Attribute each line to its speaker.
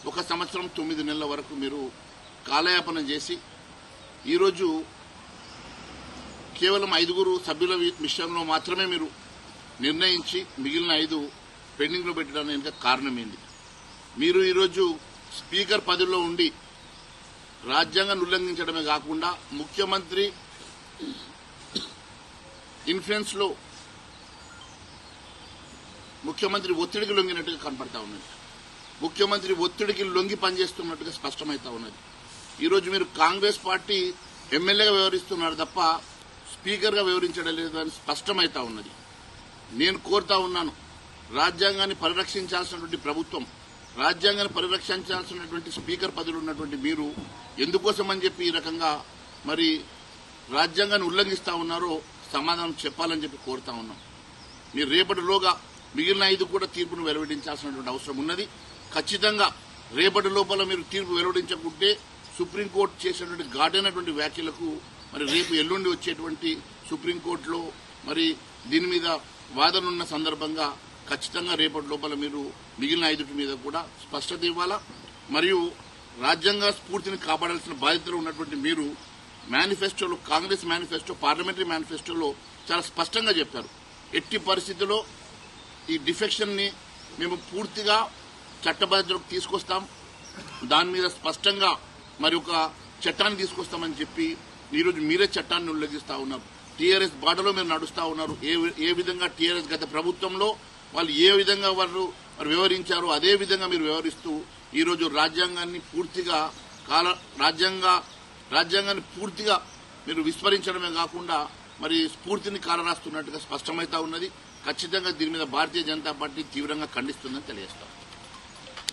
Speaker 1: 1 సంవత్సరం 9 నెలల వరకు మీరు కాలయాపన చేసి ఈరోజు కేవలం 5 సభ్యుల విషయంలో మాత్రమే మీరు నిర్ణయించి మిగిలిన 5 పెండింగ్లో పెట్టడానికి కారణం ఏంటి? మీరు ఈరోజు స్పీకర్ పదవిలో ఉండి రాజ్యాంగాన్ని ఉల్లంఘించడమే కాకుండా ముఖ్యమంత్రి ఇన్ఫ్లుయెన్స్ లో ముఖ్యమంత్రి ఒత్తిడికి లొంగినట్టుగా కనపడతా ఉన్నది. ముఖ్యమంత్రి ఒత్తిడికి లొంగి పనిచేస్తున్నట్టుగా స్పష్టమైతా ఉన్నది. ఈరోజు మీరు కాంగ్రెస్ పార్టీ ఎమ్మెల్యేగా వ్యవహరిస్తున్నారు తప్ప స్పీకర్గా వ్యవహరించడం లేదని స్పష్టమైతా ఉన్నది. నేను కోరుతా ఉన్నాను, రాజ్యాంగాన్ని పరిరక్షించాల్సినటువంటి ప్రభుత్వం, రాజ్యాంగాన్ని పరిరక్షించాల్సినటువంటి స్పీకర్ పదవిలో ఉన్నటువంటి మీరు ఎందుకోసం అని చెప్పి ఈ రకంగా మరి రాజ్యాంగాన్ని ఉల్లంఘిస్తా ఉన్నారో సమాధానం చెప్పాలని చెప్పి కోరుతా ఉన్నాం. మీరు రేపటిలోగా మిగిలిన 5 కూడా తీర్పును వెలువడించాల్సినటువంటి అవసరం ఉన్నది. ఖచ్చితంగా రేపటి లోపల మీరు తీర్పు వెలువడించకుంటే సుప్రీంకోర్టు చేసినటువంటి ఘాటైనటువంటి వ్యాఖ్యలకు మరి రేపు ఎల్లుండి వచ్చేటువంటి సుప్రీంకోర్టులో మరి దీని మీద వాదన ఉన్న సందర్భంగా ఖచ్చితంగా రేపటి లోపల మీరు మిగిలిన 5 మీద కూడా స్పష్టత ఇవ్వాలా. మరియు రాజ్యాంగ స్ఫూర్తిని కాపాడాల్సిన బాధ్యతలో ఉన్నటువంటి మీరు మేనిఫెస్టోలో, కాంగ్రెస్ మేనిఫెస్టో, పార్లమెంటరీ మేనిఫెస్టోలో చాలా స్పష్టంగా చెప్పారు, ఎట్టి పరిస్థితుల్లో ఈ డిఫెక్షన్ ని మేము పూర్తిగా చట్టబద్ధతలోకి తీసుకొస్తాం, దాని మీద స్పష్టంగా మరి ఒక చట్టాన్ని తీసుకొస్తామని చెప్పి ఈరోజు మీరే చట్టాన్ని ఉల్లంఘిస్తా ఉన్నారు. టీఆర్ఎస్ బాటలో మీరు నడుస్తా ఉన్నారు. ఏ విధంగా టీఆర్ఎస్ గత ప్రభుత్వంలో వాళ్ళు ఏ విధంగా వారు వ్యవహరించారో అదే విధంగా మీరు వ్యవహరిస్తూ ఈరోజు రాజ్యాంగాన్ని పూర్తిగా మీరు విస్మరించడమే కాకుండా మరి స్ఫూర్తిని కాలరాస్తున్నట్టుగా స్పష్టమైతా ఉన్నది. ఖచ్చితంగా దీని మీద భారతీయ జనతా పార్టీ తీవ్రంగా ఖండిస్తుందని తెలియజేస్తాం.